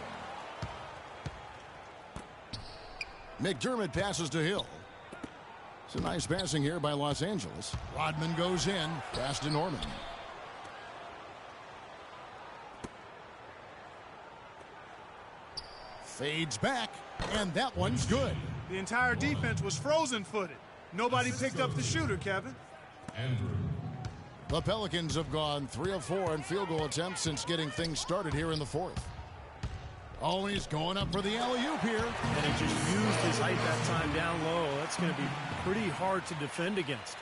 McDermott passes to Hill. It's a nice passing here by Los Angeles. Rodman goes in. Pass to Norman. Fades back, and that one's good. The entire defense was frozen-footed. Nobody picked up the shooter, Kevin. Andrew. The Pelicans have gone 3 of 4 in field goal attempts since getting things started here in the 4th. Oh, he's going up for the alley-oop here. And he just used his height that time down low. That's going to be pretty hard to defend against.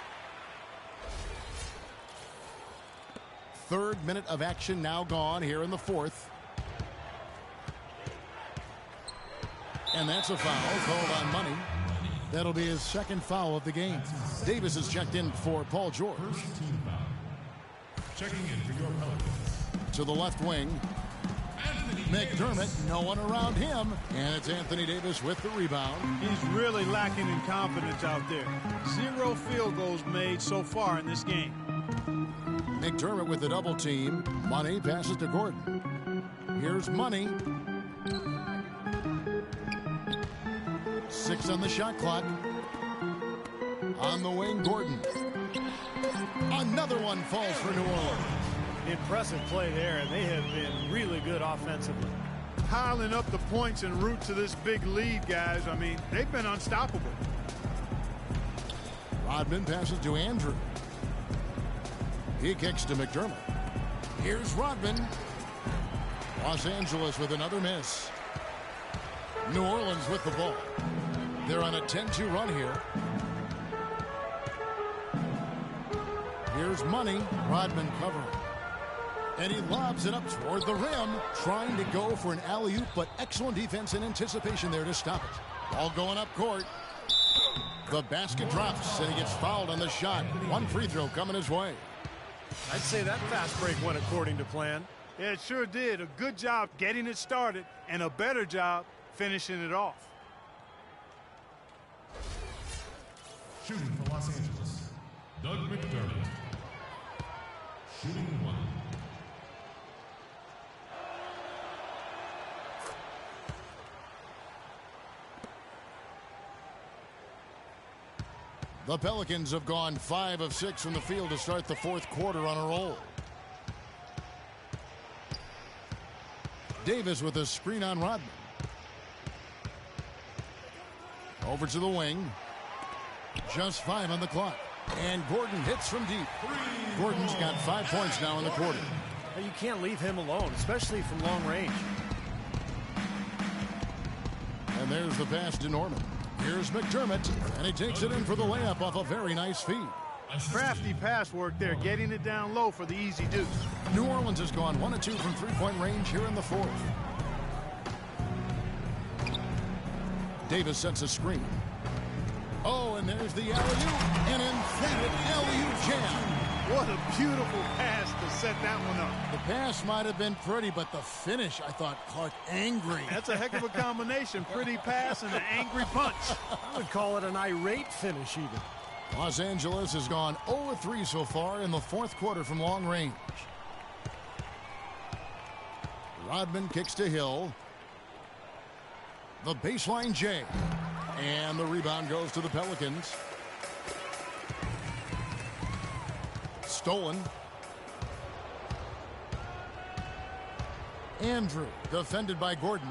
3rd minute of action now gone here in the 4th. And that's a foul called on Money. That'll be his 2nd foul of the game. Davis is checked in for Paul George. First team foul. Checking in for your Pelicans. To the left wing. McDermott, no one around him. And it's Anthony Davis with the rebound. He's really lacking in confidence out there. 0 field goals made so far in this game. McDermott with the double team. Money passes to Gordon. Here's Money. 6 on the shot clock. On the wing, Gordon. Another one falls for New Orleans. Impressive play there, and they have been really good offensively. piling up the points en route to this big lead, guys. I mean, they've been unstoppable. Rodman passes to Andrew. He kicks to McDermott. Here's Rodman. Los Angeles with another miss. New Orleans with the ball. They're on a 10-2 run here. Here's Money. Rodman covering. And he lobs it up toward the rim, trying to go for an alley-oop, but excellent defense and anticipation there to stop it. Ball going up court. The basket drops, and he gets fouled on the shot. One free throw coming his way. I'd say that fast break went according to plan. Yeah, it sure did. A good job getting it started, and a better job finishing it off. Shooting for Los Angeles, Doug McDermott. Shooting 1. The Pelicans have gone 5 of 6 from the field to start the fourth quarter on a roll. Davis with a screen on Rodman. Over to the wing. Just 5 on the clock. And Gordon hits from deep. Gordon's got 5 points now in the quarter. You can't leave him alone, especially from long range. And there's the pass to Norman. Here's McDermott, and he takes it in for the layup off a very nice feed. Crafty pass work there, getting it down low for the easy deuce. New Orleans has gone 1 of 2 from three-point range here in the fourth. Davis sets a screen. Oh, and there's the alley-oop, an inflated alley-oop jam. What a beautiful pass to set that one up. The pass might have been pretty, but the finish, I thought, Clark, angry. That's a heck of a combination. Pretty pass and an angry punch. I would call it an irate finish even. Los Angeles has gone 0 of 3 so far in the fourth quarter from long range. Rodman kicks to Hill. The baseline J. And the rebound goes to the Pelicans. Stolen. Andrew defended by Gordon.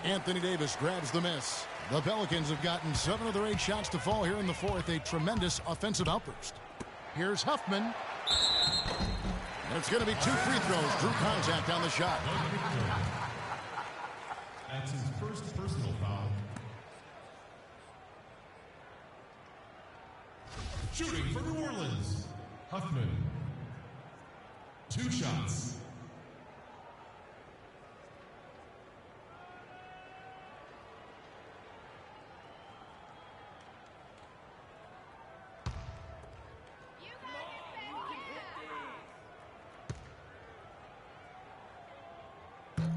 Anthony Davis grabs the miss. The Pelicans have gotten 7 of their 8 shots to fall here in the fourth. A tremendous offensive outburst. Here's Huffman. And it's going to be 2 free throws. Drew contact on the shot. That's his first personal foul. Shooting for New Orleans, Huffman. 2 shots.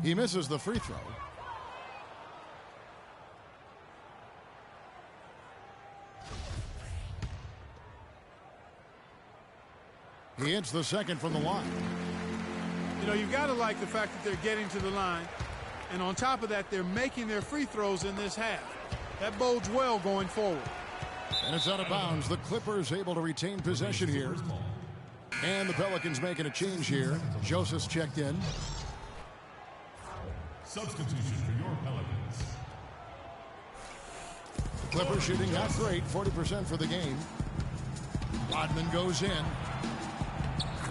He misses the free throw. He hits the second from the line. You know, you've got to like the fact that they're getting to the line. And on top of that, they're making their free throws in this half. That bodes well going forward. And it's out of bounds. The Clippers able to retain possession here. And the Pelicans making a change here. Joseph's checked in. Substitution for your Pelicans. Clippers shooting not great, 40% for the game. Rodman goes in.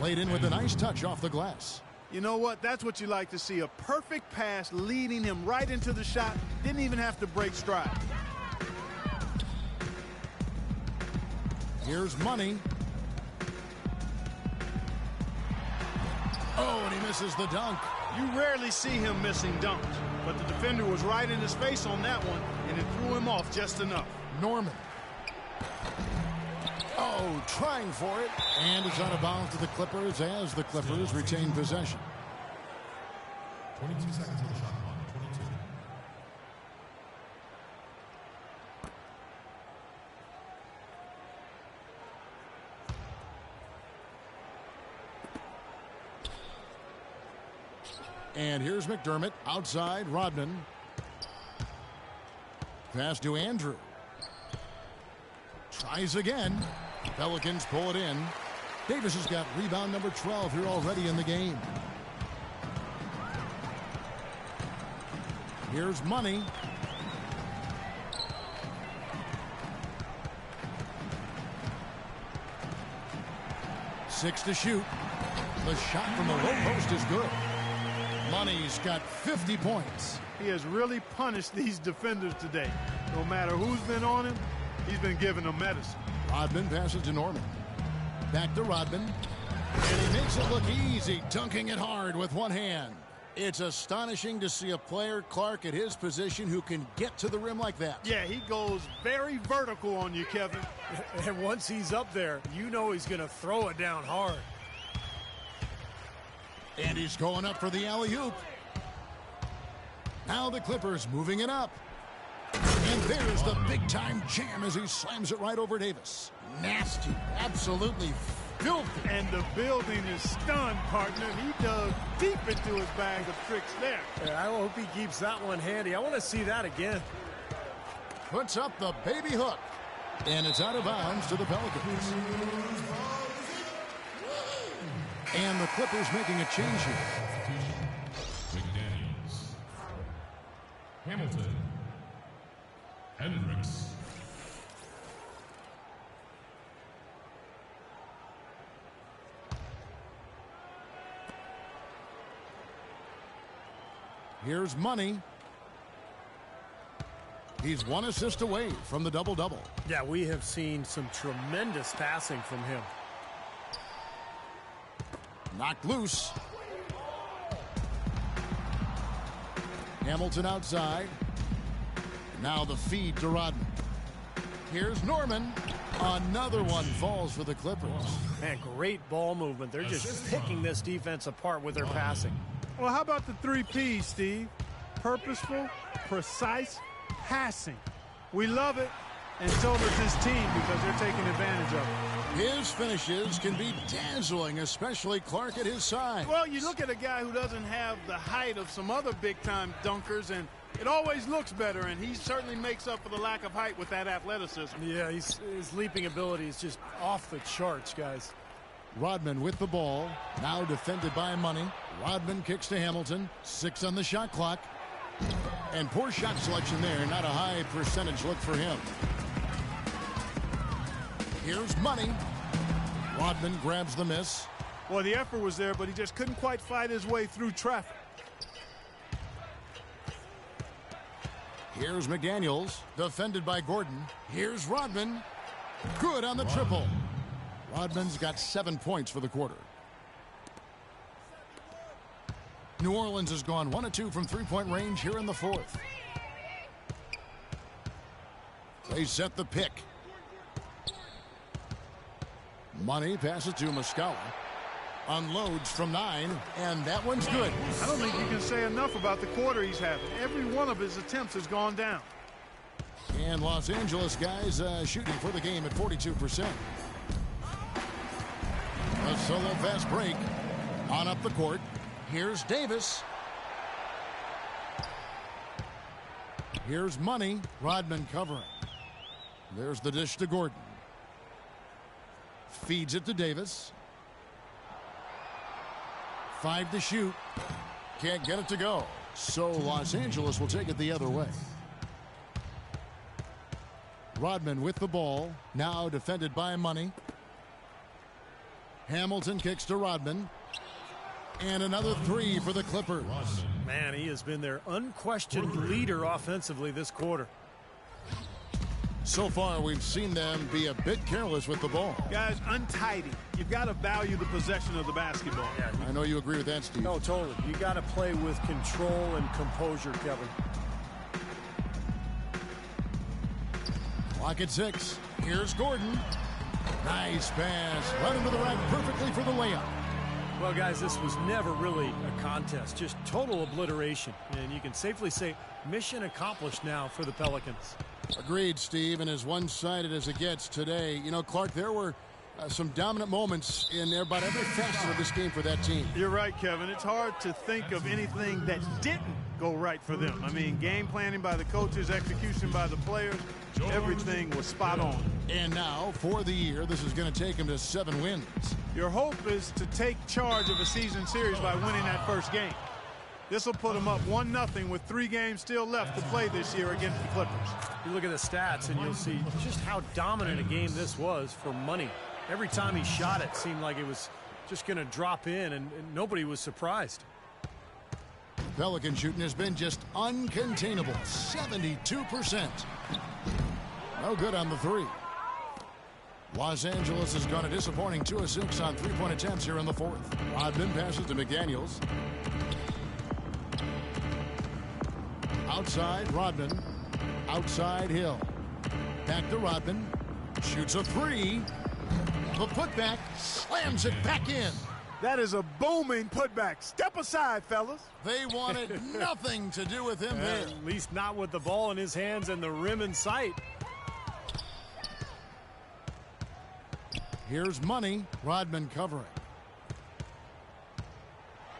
Laid in with a nice touch off the glass. You know what? That's what you like to see. A perfect pass leading him right into the shot. Didn't even have to break stride. Here's Money. Oh, and he misses the dunk. You rarely see him missing dunks, but the defender was right in his face on that one, and it threw him off just enough. Norman. Oh, trying for it. And it's out of bounds to the Clippers as the Clippers retain possession. 22 seconds on the shot clock. 22. And here's McDermott outside Rodman. Pass to Andrew. Tries again. Pelicans pull it in. Davis has got rebound number 12 here already in the game. Here's Money. Six to shoot. The shot from the low post is good. Money's got 50 points. He has really punished these defenders today. No matter who's been on him, he's been giving them medicine. Rodman passes to Norman. Back to Rodman. And he makes it look easy, dunking it hard with one hand. It's astonishing to see a player, Clark, at his position who can get to the rim like that. Yeah, he goes very vertical on you, Kevin. And once he's up there, you know he's going to throw it down hard. And he's going up for the alley-oop. Now the Clippers moving it up. And there's the big-time jam as he slams it right over Davis. Nasty, absolutely filthy. And the building is stunned, partner. He dug deep into his bag of tricks there. I hope he keeps that one handy. I want to see that again. Puts up the baby hook. And it's out of bounds to the Pelicans. And the Clippers making a change here. McDaniels. Hamilton. Hendricks. Here's Money. He's one assist away from the double-double. Yeah, we have seen some tremendous passing from him. Knocked loose. Hamilton outside. Now the feed to Rodman. Here's Norman. Another one falls for the Clippers. Man, great ball movement. They're just picking this defense apart with their passing. Well, how about the 3 P's, Steve? Purposeful, precise, passing. We love it, and so does his team because they're taking advantage of it. His finishes can be dazzling, especially Clark at his side. Well, you look at a guy who doesn't have the height of some other big-time dunkers, and it always looks better, and he certainly makes up for the lack of height with that athleticism. Yeah, his leaping ability is just off the charts, guys. Rodman with the ball, now defended by Money. Rodman kicks to Hamilton, 6 on the shot clock. And poor shot selection there, not a high percentage look for him. Here's Money. Rodman grabs the miss. Well, the effort was there, but he just couldn't quite fight his way through traffic. Here's McDaniels, defended by Gordon. Here's Rodman. Good on the triple. Rodman's got 7 points for the quarter. New Orleans has gone 1 of 2 from three-point range here in the fourth. They set the pick. Money passes to Muscala. Unloads from 9, and that one's good. I don't think you can say enough about the quarter he's having. Every one of his attempts has gone down. And Los Angeles guys shooting for the game at 42%. A solo fast break. On up the court. Here's Davis. Here's Money. Rodman covering. There's the dish to Gordon. Feeds it to Davis. 5 to shoot. Can't get it to go. So Los Angeles will take it the other way. Rodman with the ball. Now defended by Money. Hamilton kicks to Rodman. And another 3 for the Clippers. Man, he has been their unquestioned leader offensively this quarter. So far, we've seen them be a bit careless with the ball. Guys, untidy. You've got to value the possession of the basketball. Yeah, I know you agree with that, Steve. no, totally. You got to play with control and composure, Kevin. Clock at 6. Here's Gordon. Nice pass. Right into the rack perfectly for the layup. Well, guys, this was never really a contest. Just total obliteration. And you can safely say mission accomplished now for the Pelicans. Agreed, Steve, and as one-sided as it gets today. You know, Clark, there were some dominant moments in about every facet of this game for that team. You're right, Kevin. It's hard to think of anything that didn't go right for them. I mean, game planning by the coaches, execution by the players, everything was spot on. And now, for the year, this is going to take them to 7 wins. Your hope is to take charge of a season series by winning that first game. This will put them up 1-0 with 3 games still left to play this year against the Clippers. You look at the stats and you'll see just how dominant a game this was for Money. Every time he shot it seemed like it was just going to drop in, and nobody was surprised. Pelican shooting has been just uncontainable. 72%. No good on the 3. Los Angeles has gone a disappointing 2 of 6 on 3-point attempts here in the 4th. Rodman passes to McDaniels. Outside Rodman. Outside Hill. Back to Rodman. Shoots a 3. The putback slams it back in. That is a booming putback. Step aside, fellas. They wanted nothing to do with him there. At least not with the ball in his hands and the rim in sight. Here's Money. Rodman covering.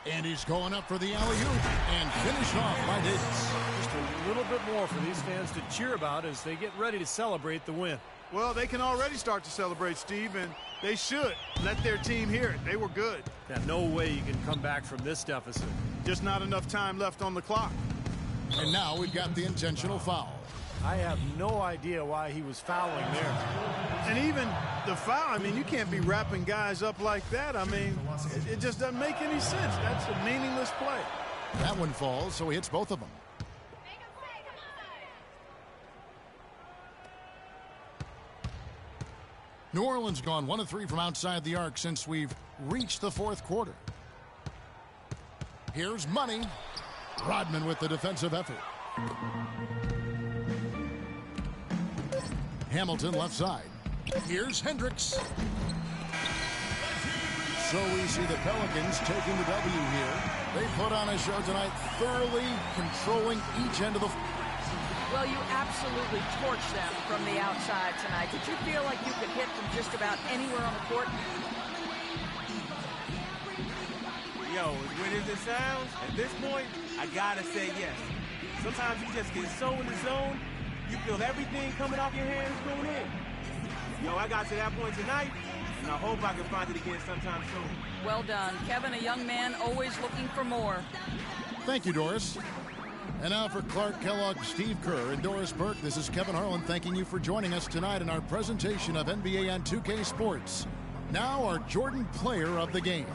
And he's going up for the alley-oop and finished off by Davis. Just a little bit more for these fans to cheer about as they get ready to celebrate the win. Well, they can already start to celebrate, Steve, and they should let their team hear it. They were good. Yeah, no way you can come back from this deficit. Just not enough time left on the clock. And now we've got the intentional foul. I have no idea why he was fouling there. And even the foul, I mean, you can't be wrapping guys up like that. I mean, it just doesn't make any sense. That's a meaningless play. That one falls, so he hits both of them. New Orleans gone 1 of 3 from outside the arc since we've reached the 4th quarter. Here's Money. Rodman with the defensive effort. Hamilton left side. Here's Hendricks. So we see the Pelicans taking the W here. They put on a show tonight, thoroughly controlling each end of the... Well, you absolutely torched them from the outside tonight. Did you feel like you could hit from just about anywhere on the court? Yo, as weird as it sounds, at this point, I gotta say yes. Sometimes you just get so in the zone, you feel everything coming off your hands going in. Yo, I got to that point tonight, and I hope I can find it again sometime soon. Well done. Kevin, a young man, always looking for more. Thank you, Doris. And now for Clark Kellogg, Steve Kerr, and Doris Burke, this is Kevin Harlan thanking you for joining us tonight in our presentation of NBA on 2K Sports. Now our Jordan Player of the Game.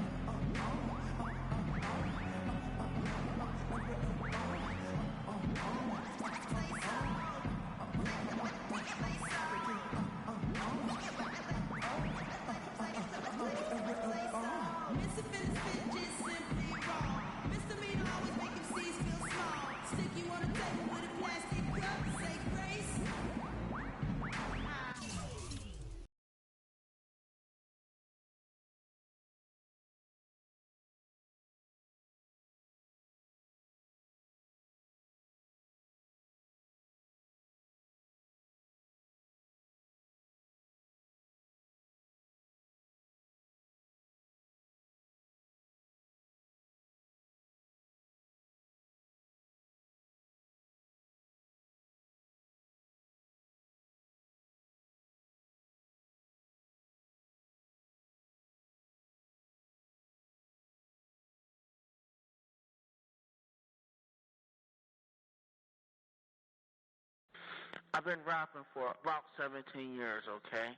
I've been rapping for about 17 years, okay?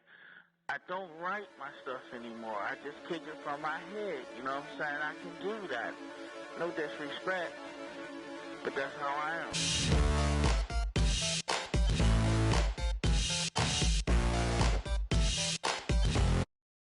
I don't write my stuff anymore. I just kick it from my head, you know what I'm saying? I can do that. No disrespect, but that's how I am.